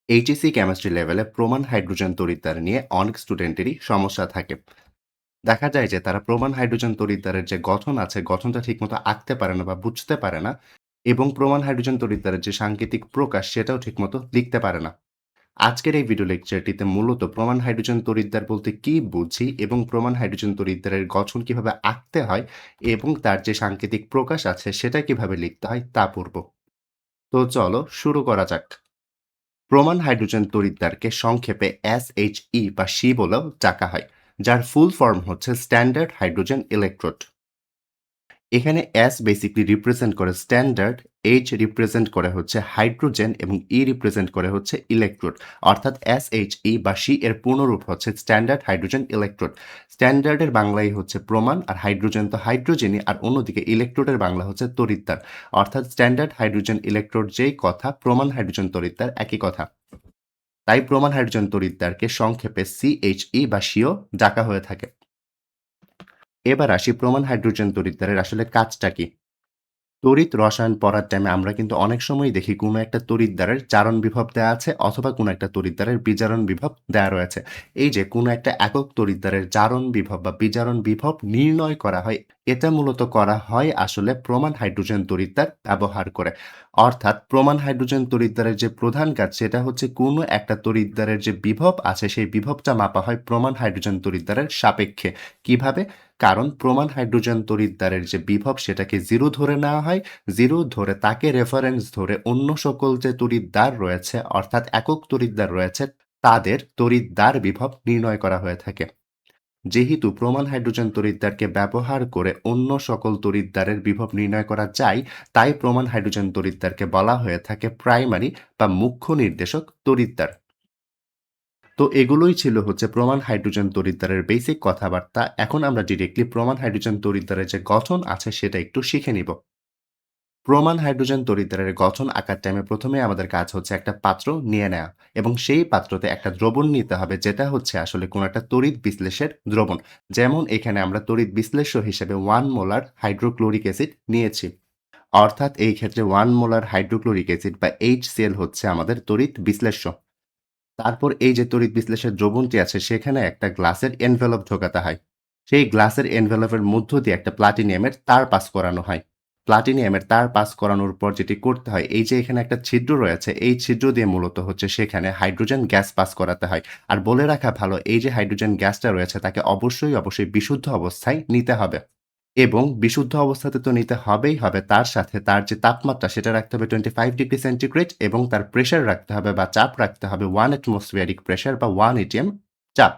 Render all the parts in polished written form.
HSC chemistry লেভেলে প্রমাণ hydrogen তড়িৎদ্বার নিয়ে অনেক স্টুডেন্টেরই সমস্যা থাকে। দেখা যায় যে তারা প্রমাণ হাইড্রোজেন তড়িৎদ্বারের যে গঠন আছে, গঠনটা ঠিকমতো আঁকতে পারে না বা বুঝতে পারে না এবং প্রমাণ হাইড্রোজেন তড়িৎদ্বারের যে সাংকেতিক প্রকাশ সেটাও ঠিকমতো লিখতে পারে না। আজকের এই ভিডিও লেকচারটিতে মূলত প্রমাণ হাইড্রোজেন তড়িৎদ্বার বলতে কী বুঝি এবং প্রমাণ হাইড্রোজেন তড়িৎদ্বারের গঠন কিভাবে আঁকতে হয় এবং তার যে সাংকেতিক প্রকাশ আছে সেটা কিভাবে লিখতে হয় তা পড়ব। তো চলো শুরু করা যাক। প্রমাণ হাইড্রোজেন তড়িৎদ্বারকে সংক্ষেপে এসএইচই বা সি বলেও ডাকা হয়, যার ফুল ফর্ম হচ্ছে স্ট্যান্ডার্ড হাইড্রোজেন ইলেকট্রোড। এখানে এস বেসিকলি রিপ্রেজেন্ট করে স্ট্যান্ডার্ড, এইচ রিপ্রেজেন্ট করে হচ্ছে হাইড্রোজেন এবং ই রিপ্রেজেন্ট করে হচ্ছে ইলেকট্রোড। অর্থাৎ এসএইচই বা সি এর পূর্ণরূপ হচ্ছে স্ট্যান্ডার্ড হাইড্রোজেন ইলেকট্রোড। স্ট্যান্ডার্ডের বাংলাই হচ্ছে প্রমাণ, আর হাইড্রোজেন তো হাইড্রোজেনই, আর অন্যদিকে ইলেকট্রোডের বাংলা হচ্ছে তড়িৎদ্বার। অর্থাৎ স্ট্যান্ডার্ড হাইড্রোজেন ইলেকট্রোড যেই কথা, প্রমাণ হাইড্রোজেন তড়িৎদ্বার একই কথা। তাই প্রমাণ হাইড্রোজেন তড়িৎদ্বারকে সংক্ষেপে সিএইচই বা সিও ডাকা হয়ে থাকে। এবার আসি প্রমাণ হাইড্রোজেন তড়িৎদ্বারের আসলে কাজটা কি। তড়িৎ রসায়ন পড়ার টাইমে আমরা কিন্তু অনেক সময়ই দেখি কোনো একটা তড়িৎদ্বারের জারণ বিভব দেয়া আছে অথবা কোনো একটা তড়িৎদ্বারের বিজারণ বিভব দেয়া রয়েছে। এই যে কোনো একটা একক তড়িৎদ্বারের জারণ বিভব বা বিজারণ বিভব নির্ণয় করা হয়, এটা মূলত করা হয় আসলে প্রমাণ হাইড্রোজেন তড়িৎদ্বার ব্যবহার করে। অর্থাৎ প্রমাণ হাইড্রোজেন তড়িৎদ্বারের যে প্রধান কাজ সেটা হচ্ছে কোনো একটা তড়িৎদ্বারের যে বিভব আছে সেই বিভবটা মাপা হয় প্রমাণ হাইড্রোজেন তড়িৎদ্বারের সাপেক্ষে। কিভাবে? কারণ প্রমাণ হাইড্রোজেন তড়িৎদ্বারের যে বিভব সেটাকে 0 ধরে নেওয়া হয়। 0 ধরে তাকে রেফারেন্স ধরে অন্য সকল যে তড়িৎদ্বার রয়েছে অর্থাৎ একক তড়িৎদ্বার রয়েছে তাদের তড়িৎদ্বার বিভব নির্ণয় করা হয়ে থাকে। যেহেতু প্রমাণ হাইড্রোজেন তড়িৎদ্বারকে ব্যবহার করে অন্য সকল তড়িৎদ্বারের বিভব নির্ণয় করা যায়, তাই প্রমাণ হাইড্রোজেন তড়িৎদ্বারকে বলা হয়ে থাকে প্রাইমারি বা মুখ্য নির্দেশক তড়িৎদ্বার। তো এগুলোই ছিল হচ্ছে প্রমাণ হাইড্রোজেন তড়িৎদ্বারের বেসিক কথাবার্তা। এখন আমরা ডিরেক্টলি প্রমাণ হাইড্রোজেন তড়িৎদ্বারের যে গঠন আছে সেটা একটু শিখে নিব। প্রমাণ হাইড্রোজেন তড়িৎদ্বারের গঠন আঁকার টাইমে প্রথমে আমাদের কাজ হচ্ছে একটা পাত্র নিয়ে নেওয়া এবং সেই পাত্রতে একটা দ্রবণ নিতে হবে, যেটা হচ্ছে আসলে কোনো একটা তড়িৎ বিশ্লেষের দ্রবণ। যেমন এখানে আমরা তড়িৎ বিশ্লেষ্য হিসেবে 1 মোলার হাইড্রোক্লোরিক অ্যাসিড নিয়েছি। অর্থাৎ এই ক্ষেত্রে 1 মোলার হাইড্রোক্লোরিক অ্যাসিড বা HCl হচ্ছে আমাদের তড়িৎ বিশ্লেষ্য। তারপর এই যে তড়িৎ বিশ্লেষের দ্রবণটি আছে সেখানে একটা গ্লাসের এনভেলপ ঢোকাতে হয়। সেই গ্লাসের এনভেলপের মধ্য দিয়ে একটা প্লাটিনিয়ামের তার পাস করানো হয়। প্লাটিনিয়ামের তার পাস করানোর পর যেটি করতে হয়, এই যে এখানে একটা ছিদ্র রয়েছে, এই ছিদ্র দিয়ে মূলত হচ্ছে সেখানে হাইড্রোজেন গ্যাস পাস করাতে হয়। আর বলে রাখা ভালো, এই যে হাইড্রোজেন গ্যাসটা রয়েছে তাকে অবশ্যই বিশুদ্ধ অবস্থায় নিতে হবে। এবং বিশুদ্ধ অবস্থাতে তো নিতে হবেই হবে, তার সাথে তার যে তাপমাত্রা সেটা রাখতে হবে 25 ডিগ্রি সেন্টিগ্রেড এবং তার প্রেশার রাখতে হবে বা চাপ রাখতে হবে 1 অ্যাটমসফিয়ারিক প্রেশার বা 1 এটিএম চাপ।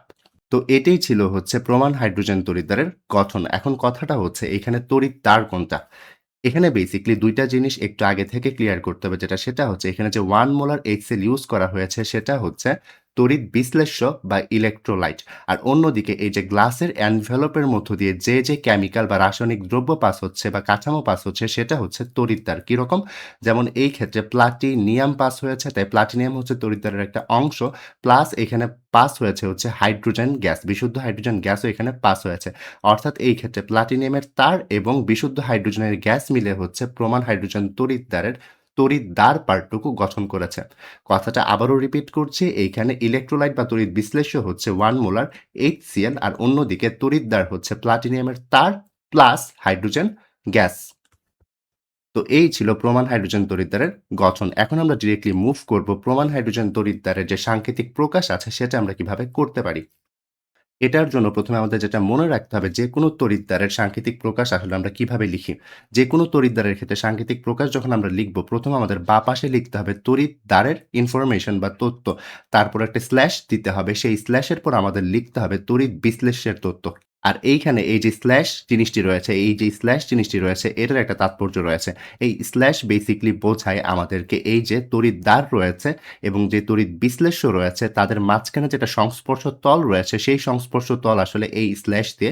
তো এটাই ছিল হচ্ছে প্রমাণ হাইড্রোজেন তড়িৎদ্বারের গঠন। এখন কথাটা হচ্ছে এখানে তড়িৎদ্বার কোনটা? এখানে বেসিক্যালি ২ টা জিনিস একটু আগে থেকে ক্লিয়ার করতে হবে, সেটা হচ্ছে এখানে যে 1 মোলার HCl ইউজ করা হয়েছে সেটা হচ্ছে তড়িৎ বিশ্লেষ্য বা ইলেক্ট্রোলাইট। আর অন্যদিকে এই যে গ্লাসের এনভেলপের মধ্য দিয়ে যে কেমিক্যাল বা রাসায়নিক দ্রব্য পাস হচ্ছে বা কাঠামো পাস হচ্ছে সেটা হচ্ছে তড়িৎদ্বার। কিরকম? যেমন এই ক্ষেত্রে প্লাটিনিয়াম পাস হয়েছে, তাই প্লাটিনিয়াম হচ্ছে তড়িৎদ্বারের একটা অংশ। প্লাস এখানে পাস হয়েছে হচ্ছে হাইড্রোজেন গ্যাস, বিশুদ্ধ হাইড্রোজেন গ্যাসও এখানে পাস হয়েছে। অর্থাৎ এই ক্ষেত্রে প্লাটিনিয়ামের তার এবং বিশুদ্ধ হাইড্রোজেনের গ্যাস মিলে হচ্ছে প্রমাণ হাইড্রোজেন তড়িৎদ্বারের তড়িৎদ্বার পার্টটুকু গঠন করেছে। কথাটা আবারও রিপিট করছি, এইখানে ইলেক্ট্রোলাইট বা তড়িৎ বিশ্লেষ্য হচ্ছে 1 মোলার HCl আর অন্যদিকে তড়িৎদ্বার হচ্ছে প্লাটিনিয়ামের তার প্লাস হাইড্রোজেন গ্যাস। তো এই ছিল প্রমাণ হাইড্রোজেন তড়িৎদ্বারের গঠন। এখন আমরা ডিরেক্টলি মুভ করব প্রমাণ হাইড্রোজেন তড়িৎদ্বারের যে সাংকেতিক প্রকাশ আছে সেটা আমরা কিভাবে করতে পারি। এটার জন্য প্রথমে আমাদের যেটা মনে রাখতে হবে, যেকোনো তড়িৎদ্বারের সাংকেতিক প্রকাশ আসলে আমরা কিভাবে লিখি। যেকোনো তড়িৎদ্বারের ক্ষেত্রে সাংকেতিক প্রকাশ যখন আমরা লিখব, প্রথম আমাদের বাঁ পাশে লিখতে হবে তড়িৎদ্বারের ইনফরমেশন বা তথ্য। তারপর একটা স্ল্যাশ দিতে হবে, সেই স্ল্যাশের পর আমাদের লিখতে হবে তড়িৎ বিশ্লেষ্যের তথ্য। আর এইখানে এই যে স্ল্যাশ জিনিসটি রয়েছে, এটার একটা তাৎপর্য রয়েছে। এই স্ল্যাশ বেসিক্যালি বোঝায় আমাদেরকে এই যে তড়িৎদ্বার রয়েছে এবং যে তড়িৎ বিশ্লেষ্য রয়েছে তাদের মাঝখানে যেটা সংস্পর্শ তল রয়েছে সেই সংস্পর্শ তল আসলে এই স্ল্যাশ দিয়ে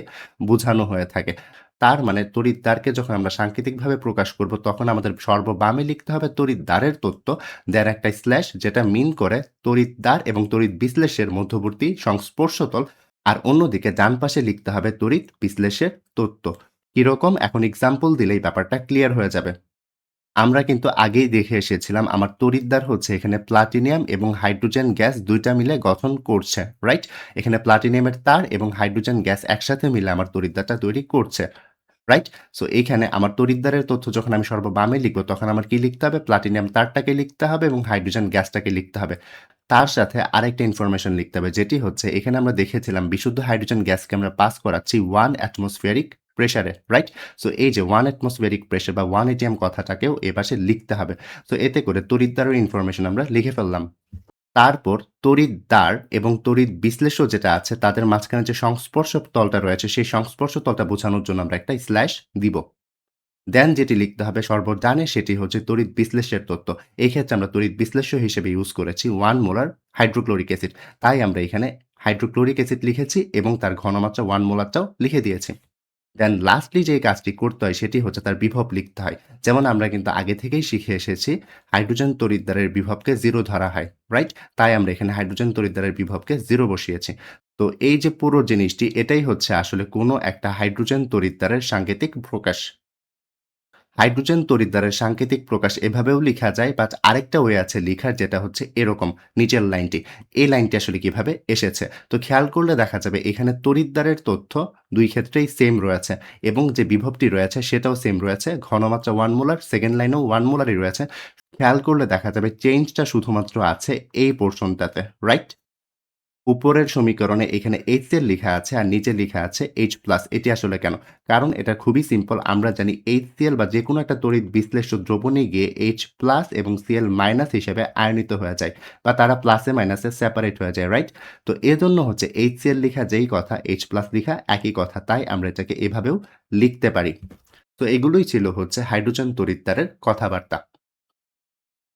বোঝানো হয়ে থাকে। তার মানে তড়িৎদ্বারকে যখন আমরা সাংকেতিকভাবে প্রকাশ করব তখন আমাদের সর্ববামে লিখতে হবে তড়িৎদ্বারের তথ্য, দেন একটা স্ল্যাশ যেটা মিন করে তড়িৎদ্বার এবং তড়িৎ বিশ্লেষের মধ্যবর্তী সংস্পর্শতল, আর অন্যদিকে ডান পাশে লিখতে হবে তড়িৎ বিশ্লেষের তথ্য। কিরকম? এখন এক্সাম্পল দিলেই ব্যাপারটা ক্লিয়ার হয়ে যাবে। আমরা কিন্তু আগেই দেখে এসেছিলাম আমার তড়িৎদ্বার হচ্ছে এখানে প্লাটিনিয়াম এবং হাইড্রোজেন গ্যাস ২ টা মিলে গঠন করছে, রাইট? এখানে প্লাটিনিয়ামের তার এবং হাইড্রোজেন গ্যাস একসাথে মিলে আমার তড়িৎদ্বারটা তৈরি করছে, রাইট? সো এইখানে আমার তড়িৎদ্বারের তথ্য যখন আমি সর্ববামে লিখব তখন আমার কি লিখতে হবে? প্লাটিনিয়াম তারটাকে লিখতে হবে এবং হাইড্রোজেন গ্যাসটাকে লিখতে হবে। তার সাথে আরেকটা ইনফরমেশন লিখতে হবে যেটি হচ্ছে এখানে আমরা দেখেছিলাম বিশুদ্ধ হাইড্রোজেন গ্যাসকে আমরা পাস করাচ্ছি 1 অ্যাটমসফিয়ারিক প্রেশারে, রাইট? সো এই যে 1 অ্যাটমসফিয়ারিক প্রেশার বা 1 এটিএম কথাটাকেও এপাশে লিখতে হবে। সো এতে করে তড়িৎদ্বারের ইনফরমেশন আমরা লিখে ফেললাম। তারপর তড়িৎদ্বার এবং তড়িৎ বিশ্লেষ্য যেটা আছে তাদের মাঝখানে যে সংস্পর্শ তলটা রয়েছে সেই সংস্পর্শ তলটা বোঝানোর জন্য আমরা একটা স্ল্যাশ দিব। দেন যেটি লিখতে হবে সর্বডানে সেটি হচ্ছে তড়িৎ বিশ্লেষ্যের তত্ত্ব। এই ক্ষেত্রে আমরা তড়িৎ বিশ্লেষ্য হিসেবে ইউজ করেছি 1 মোলার হাইড্রোক্লোরিক অ্যাসিড। তাই আমরা এখানে হাইড্রোক্লোরিক অ্যাসিড লিখেছি এবং তার ঘনমাত্রা 1 মোলারটাও লিখে দিয়েছি। দেন লাস্টলি যে কাজটি করতে হয় সেটি হচ্ছে তার বিভব লিখতে হয়। যেমন আমরা কিন্তু আগে থেকেই শিখে এসেছি হাইড্রোজেন তড়িৎদ্বারের বিভবকে 0 ধরা হয়, রাইট? তাই আমরা এখানে হাইড্রোজেন তড়িৎদ্বারের বিভবকে 0 বসিয়েছি। তো এই যে পুরো জিনিসটি এটাই হচ্ছে আসলে কোনো একটা হাইড্রোজেন তড়িৎদ্বারের সাংকেতিক প্রকাশ। হাইড্রোজেন তড়িৎদ্বারের সাংকেতিক প্রকাশ এভাবেও লিখা যায় বাট আরেকটা ওয়ে আছে লিখার যেটা হচ্ছে এরকম নিচের লাইনটি। এই লাইনটি আসলে কিভাবে এসেছে? তো খেয়াল করলে দেখা যাবে এখানে তড়িৎদ্বারের তথ্য ২ ক্ষেত্রেই সেম রয়েছে এবং যে বিভবটি রয়েছে সেটাও সেম রয়েছে। ঘনমাত্রা 1 মোলার, সেকেন্ড লাইনেও 1 মোলারই রয়েছে। খেয়াল করলে দেখা যাবে চেঞ্জটা শুধুমাত্র আছে এই পোরশনটাতে, রাইট? উপরের সমীকরণে এখানে HCl লিখা আছে আর নিচে লিখা আছে H+। এটি আসলে কেন? কারণ এটা খুবই সিম্পল। আমরা জানি HCl বা যেকোনো একটা তড়িৎ বিশ্লেষ্য দ্রবণে গিয়ে H+ এবং Cl- হিসেবে আয়নিত হয়ে যায় বা তারা প্লাসে মাইনাসে সেপারেট হয়ে যায়, রাইট? তো এজন্য হচ্ছে HCl লিখা যেই কথা H+ লিখা একই কথা। তাই আমরা এটাকে এভাবেও লিখতে পারি। তো এগুলোই ছিল হচ্ছে হাইড্রোজেন তড়িৎদ্বারের কথাবার্তা।